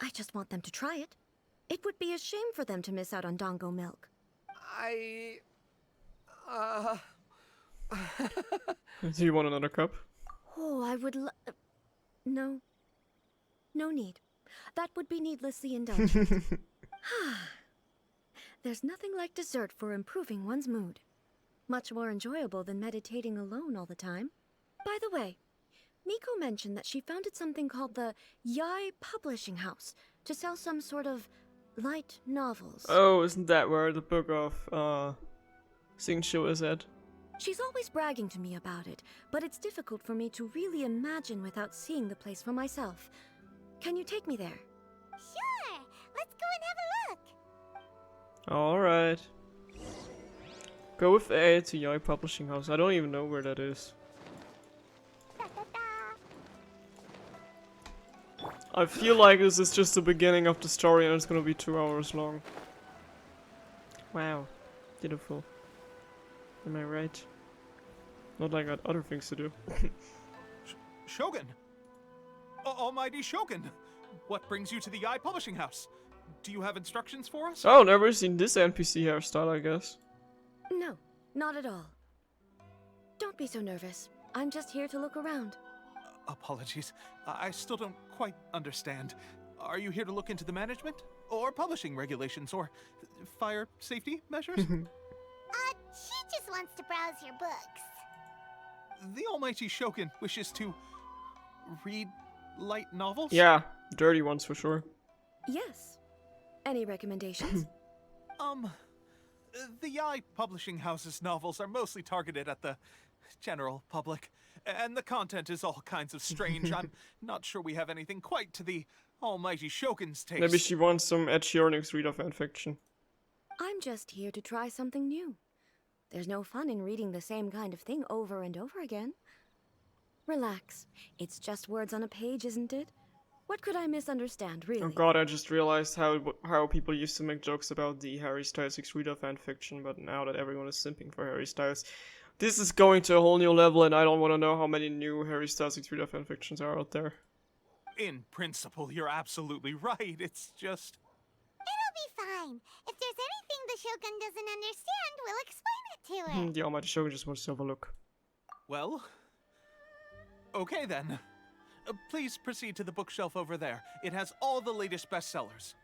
Speaker 9: I just want them to try it. It would be a shame for them to miss out on dango milk.
Speaker 1: Do you want another cup?
Speaker 9: Oh, I would No. No need. That would be needlessly indulgent. There's nothing like dessert for improving one's mood. Much more enjoyable than meditating alone all the time. By the way, Miko mentioned that she founded something called the Yai Publishing House to sell some sort of light novels.
Speaker 1: Oh, isn't that where the book of, Sing-Sho is at?
Speaker 9: She's always bragging to me about it, but it's difficult for me to really imagine without seeing the place for myself. Can you take me there?
Speaker 3: Sure! Let's go and have a look!
Speaker 1: Alright. Go with A to Yaoi Publishing House. I don't even know where that is. I feel like this is just the beginning of the story and it's gonna be 2 hours long. Wow. Beautiful. Am I right? Not like I got other things to do.
Speaker 12: Shogun! Almighty Shogun! What brings you to the Yaoi Publishing House? Do you have instructions for us?
Speaker 1: Oh, never seen this NPC hairstyle, I guess.
Speaker 9: No, not at all. Don't be so nervous. I'm just here to look around.
Speaker 12: Apologies. I still don't quite understand. Are you here to look into the management? Or publishing regulations? Or fire safety measures?
Speaker 3: She just wants to browse your books.
Speaker 12: The Almighty Shogun wishes to read light novels?
Speaker 1: Yeah, dirty ones for sure.
Speaker 9: Yes. Any recommendations?
Speaker 12: The Yaoi Publishing House's novels are mostly targeted at the general public, and the content is all kinds of strange. I'm not sure we have anything quite to the Almighty Shogun's taste.
Speaker 1: Maybe she wants some Ed Sheeran's read of fanfiction.
Speaker 9: I'm just here to try something new. There's no fun in reading the same kind of thing over and over again. Relax. It's just words on a page, isn't it? What could I misunderstand, really?
Speaker 1: Oh god, I just realized how people used to make jokes about the Harry Styles X-Reader fanfiction, but now that everyone is simping for Harry Styles, this is going to a whole new level, and I don't want to know how many new Harry Styles X-Reader fanfictions are out there.
Speaker 12: In principle, you're absolutely right. It's just...
Speaker 3: It'll be fine. If there's anything the Shogun doesn't understand, we'll explain it to her.
Speaker 1: The Almighty Shogun just wants to have a look.
Speaker 12: Well... Okay then. Please proceed to the bookshelf over there. It has all the latest bestsellers.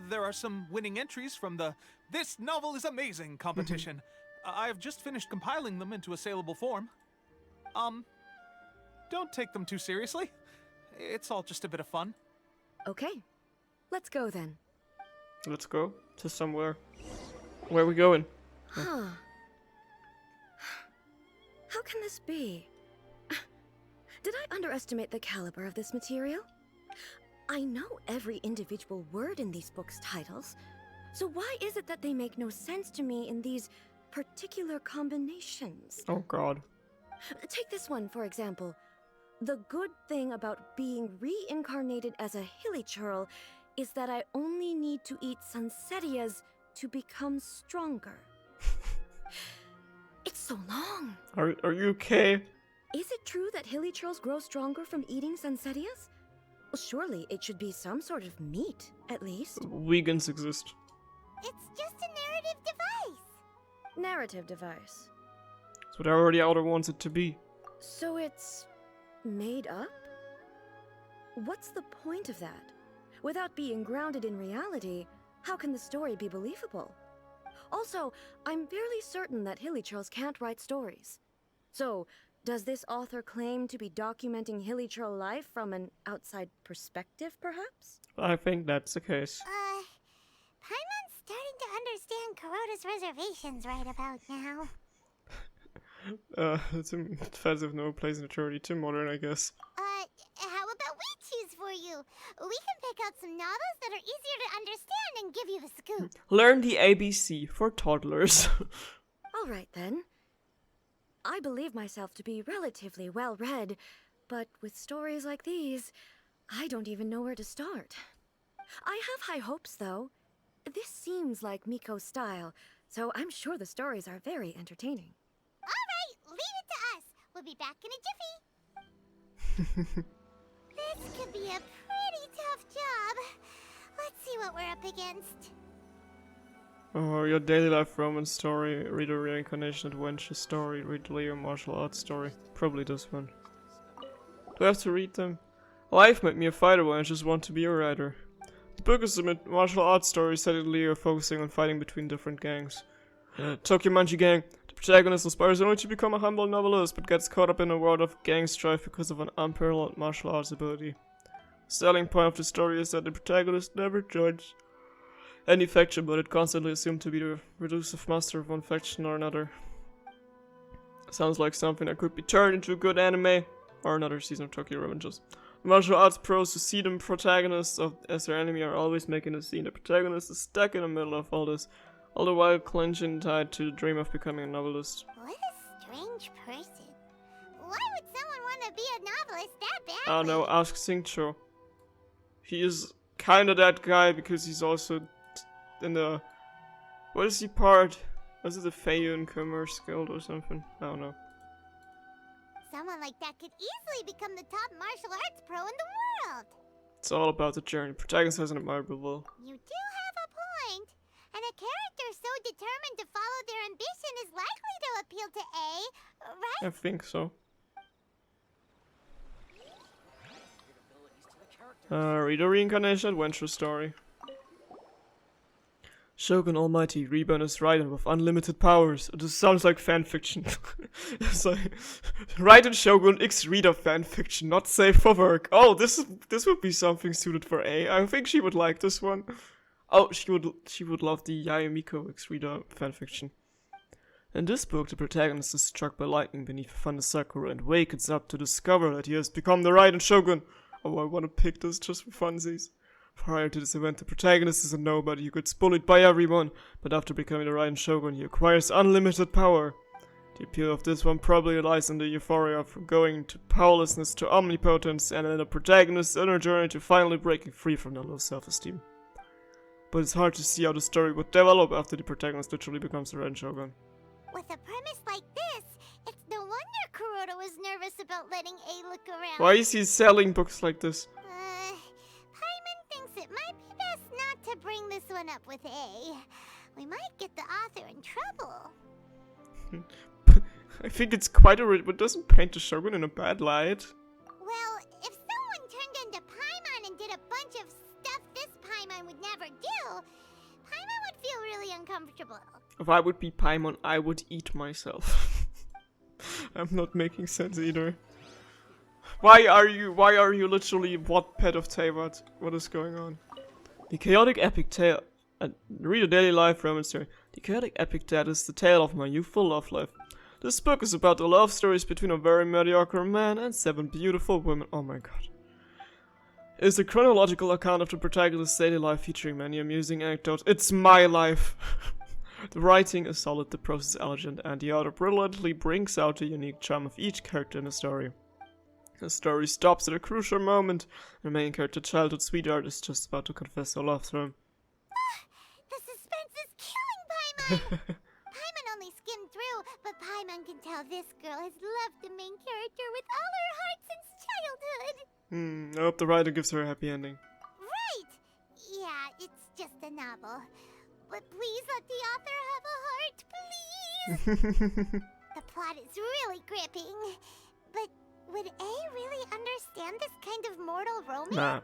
Speaker 12: There are some winning entries from the This Novel is Amazing competition. I've just finished compiling them into a saleable form. Don't take them too seriously. It's all just a bit of fun.
Speaker 9: Okay. Let's go then.
Speaker 1: Let's go to somewhere. Where are we going?
Speaker 9: Huh. How can this be? Did I underestimate the caliber of this material? I know every individual word in these books' titles, so why is it that they make no sense to me in these particular combinations?
Speaker 1: Oh god.
Speaker 9: Take this one, for example. The good thing about being reincarnated as a hilichurl is that I only need to eat sunsettias to become stronger. It's so long.
Speaker 1: Are you okay?
Speaker 9: Is it true that hilichurls grow stronger from eating sunsettias? Well, surely it should be some sort of meat, at least.
Speaker 1: Vegans exist.
Speaker 3: It's just a narrative device.
Speaker 9: Narrative device.
Speaker 1: That's what every author wants it to be.
Speaker 9: So it's made up? What's the point of that? Without being grounded in reality, how can the story be believable? Also, I'm fairly certain that hilichurls can't write stories. So, does this author claim to be documenting hilichurl life from an outside perspective, perhaps?
Speaker 1: I think that's the case.
Speaker 3: Paimon's starting to understand Kuroda's reservations right about now.
Speaker 1: It's offensive, no place in eternity, too modern, I guess.
Speaker 3: How about we choose for you? We can pick out some novels that are easier to understand and give you the scoop.
Speaker 1: Learn the ABC for toddlers.
Speaker 9: All right, then. I believe myself to be relatively well-read, but with stories like these, I don't even know where to start. I have high hopes, though. This seems like Miko's style, so I'm sure the stories are very entertaining.
Speaker 3: All right, leave it to us. We'll be back in a jiffy. This could be a pretty tough job. Let's see what we're up against.
Speaker 1: Oh, your daily life romance story, read a reincarnation adventure story, read a Leo martial arts story. Probably this one. Do I have to read them? Life made me a fighter when I just want to be a writer. The book is a martial arts story set in Leo focusing on fighting between different gangs. Tokyo Manji Gang. The protagonist aspires only to become a humble novelist, but gets caught up in a world of gang strife because of an unparalleled martial arts ability. The selling point of the story is that the protagonist never joins any faction, but it constantly assumed to be the elusive master of one faction or another. Sounds like something that could be turned into a good anime or another season of Tokyo Revengers. The martial arts pros who see the protagonists as their enemy are always making a scene. The protagonist is stuck in the middle of all this, all the while clenching tied to the dream of becoming a novelist.
Speaker 3: What a strange person. Why would someone want to be a novelist that badly?
Speaker 1: I don't know, ask Xingqiu. He is kinda that guy because he's also in the... What is he part? Was it the Feiyun Commerce Guild or something? I don't know.
Speaker 3: Someone like that could easily become the top martial arts pro in the world.
Speaker 1: It's all about the journey. Protagonist has an admirable will.
Speaker 3: You do have a point. And a character so determined to follow their ambition is likely to appeal to A, right?
Speaker 1: I think so. Read a reincarnation adventure story. Shogun Almighty, reborn as Raiden with unlimited powers. This sounds like fanfiction. It's like Raiden Shogun X reader fanfiction, not safe for work. Oh, this would be something suited for A. I think she would like this one. Oh, she would love the Yayumiko X reader fanfiction. In this book, the protagonist is struck by lightning beneath a thunder sakura and wakens up to discover that he has become the Raiden Shogun. Oh, I want to pick this just for funsies. Prior to this event, the protagonist is a nobody who gets bullied by everyone, but after becoming the Raiden Shogun, he acquires unlimited power. The appeal of this one probably lies in the euphoria of going to powerlessness to omnipotence and in the protagonist's inner journey to finally breaking free from that low self-esteem. But it's hard to see how the story would develop after the protagonist literally becomes the Raiden Shogun.
Speaker 3: With a premise like this, it's no wonder Kuroda was nervous about letting A look around.
Speaker 1: Why is he selling books like this?
Speaker 3: Paimon thinks it might be best not to bring this one up with A. We might get the author in trouble.
Speaker 1: I think it's quite but doesn't paint the Shogun in a bad light.
Speaker 3: Well, if someone turned into Paimon and did a bunch of stuff this Paimon would never do, Paimon would feel really uncomfortable.
Speaker 1: If I would be Paimon, I would eat myself. I'm not making sense either. Why are you literally what pet of Teyvat? What is going on? The chaotic epic tale. Read a daily life romance story. The chaotic epic tale is the tale of my youthful love life. This book is about the love stories between a very mediocre man and 7 beautiful women. Oh my god. It is a chronological account of the protagonist's daily life featuring many amusing anecdotes. It's my life! The writing is solid, the prose is elegant, and the author brilliantly brings out the unique charm of each character in the story. The story stops at a crucial moment. The main character, childhood sweetheart, is just about to confess her love to him.
Speaker 3: The suspense is killing Paimon! Paimon only skimmed through, but Paimon can tell this girl has loved the main character with all her heart since childhood.
Speaker 1: I hope the writer gives her a happy ending.
Speaker 3: Right! Yeah, it's just a novel. But please let the author have a heart, please! The plot is really gripping. But would A really understand this kind of mortal romance?
Speaker 1: Nah.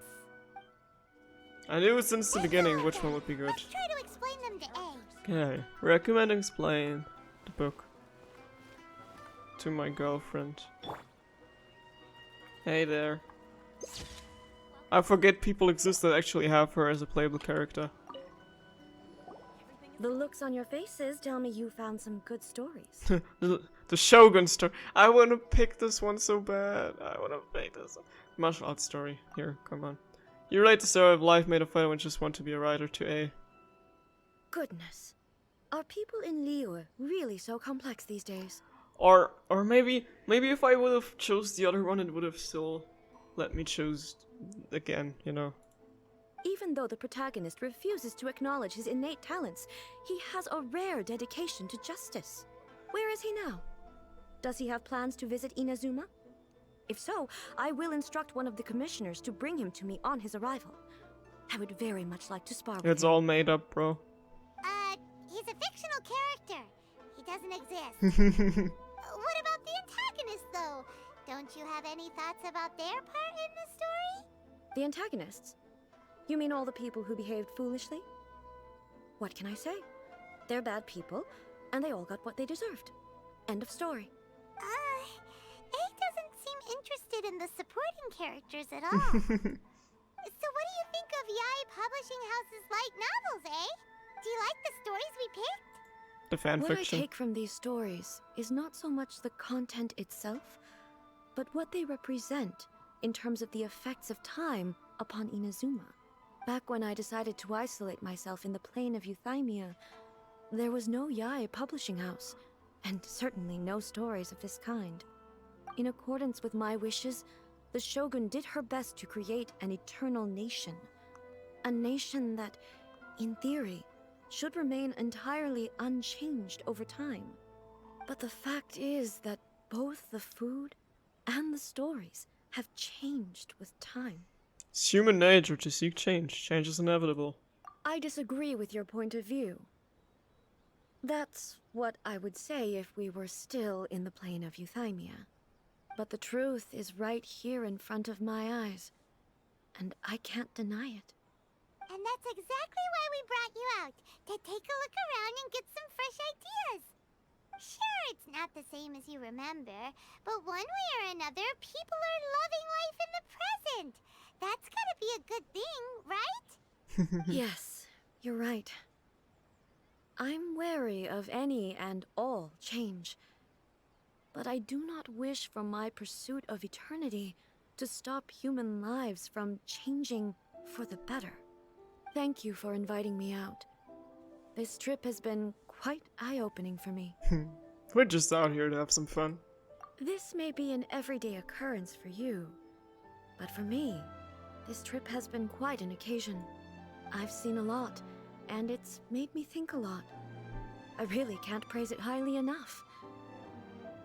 Speaker 1: I knew since the beginning which one would be good.
Speaker 3: Let's try to explain them to A.
Speaker 1: Okay, recommend explain the book to my girlfriend. Hey there. I forget people exist that actually have her as a playable character.
Speaker 9: The looks on your faces tell me you found some good stories.
Speaker 1: the Shogun story. I want to pick this one so bad. I want to pick this one. Martial arts story. Here, come on. You relate the story of life made of fighter and just want to be a writer to A.
Speaker 9: Goodness. Are people in Liyue really so complex these days?
Speaker 1: Or maybe if I would have chose the other one, it would have still let me choose again, you know.
Speaker 9: Even though the protagonist refuses to acknowledge his innate talents, he has a rare dedication to justice. Where is he now? Does he have plans to visit Inazuma? If so, I will instruct one of the commissioners to bring him to me on his arrival. I would very much like to spar with him.
Speaker 1: It's all made up, bro.
Speaker 3: He's a fictional character. He doesn't exist. What about the antagonist, though? Don't you have any thoughts about their part in the story?
Speaker 9: The antagonists? You mean all the people who behaved foolishly? What can I say? They're bad people, and they all got what they deserved. End of story.
Speaker 3: A doesn't seem interested in the supporting characters at all. So what do you think of Yae Publishing House's light novels, eh? Do you like the stories we picked?
Speaker 1: The fanfiction.
Speaker 9: What I take from these stories is not so much the content itself, but what they represent in terms of the effects of time upon Inazuma. Back when I decided to isolate myself in the plane of euthymia, there was no Yae publishing house, and certainly no stories of this kind. In accordance with my wishes, the Shogun did her best to create an eternal nation. A nation that, in theory, should remain entirely unchanged over time. But the fact is that both the food and the stories have changed with time.
Speaker 1: It's human nature to seek change. Change is inevitable.
Speaker 9: I disagree with your point of view. That's what I would say if we were still in the plane of euthymia. But the truth is right here in front of my eyes, and I can't deny it.
Speaker 3: And that's exactly why we brought you out, to take a look around and get some fresh ideas. Sure, it's not the same as you remember, but one way or another, people are loving life in the present. That's gotta be a good thing, right?
Speaker 9: Yes, you're right. I'm wary of any and all change. But I do not wish for my pursuit of eternity to stop human lives from changing for the better. Thank you for inviting me out. This trip has been quite eye-opening for me.
Speaker 1: We're just out here to have some fun.
Speaker 9: This may be an everyday occurrence for you, but for me, this trip has been quite an occasion. I've seen a lot, and it's made me think a lot. I really can't praise it highly enough.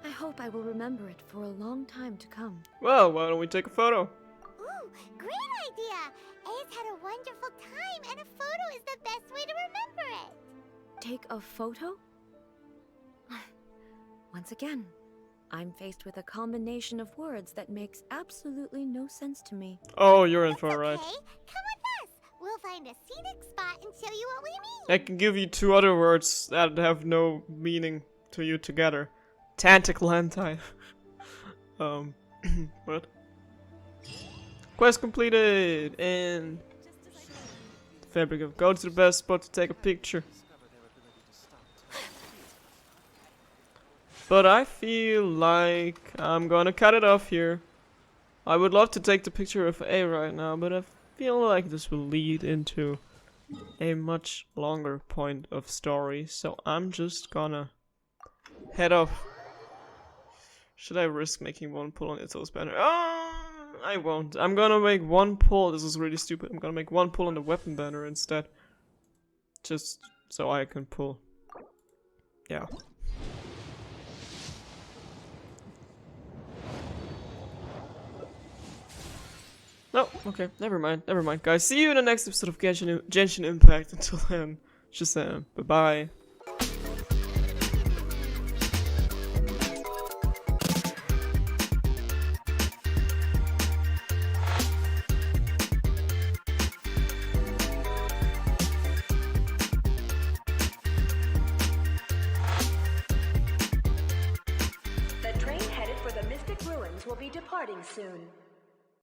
Speaker 9: I hope I will remember it for a long time to come.
Speaker 1: Well, why don't we take a photo?
Speaker 3: Ooh, great idea! A's had a wonderful time, and a photo is the best way to remember it.
Speaker 9: Take a photo? Once again, I'm faced with a combination of words that makes absolutely no sense to me.
Speaker 1: Oh, you're in for a ride.
Speaker 3: Okay, come with us. We'll find a scenic spot and show you what we mean.
Speaker 1: I can give you two other words that have no meaning to you together. Tentacle hentai. What? Quest completed! And fabric of go to the best spot to take a picture. But I feel like I'm gonna cut it off here. I would love to take the picture of A right now, but I feel like this will lead into a much longer point of story, so I'm just gonna head off. Should I risk making one pull on Ito's banner? I won't. I'm gonna make one pull. This is really stupid. I'm gonna make one pull on the weapon banner instead. Just so I can pull. Yeah. No, okay, never mind, guys. See you in the next episode of Genshin Impact. Until then, just bye-bye.
Speaker 13: The train headed for the Mystic Ruins will be departing soon.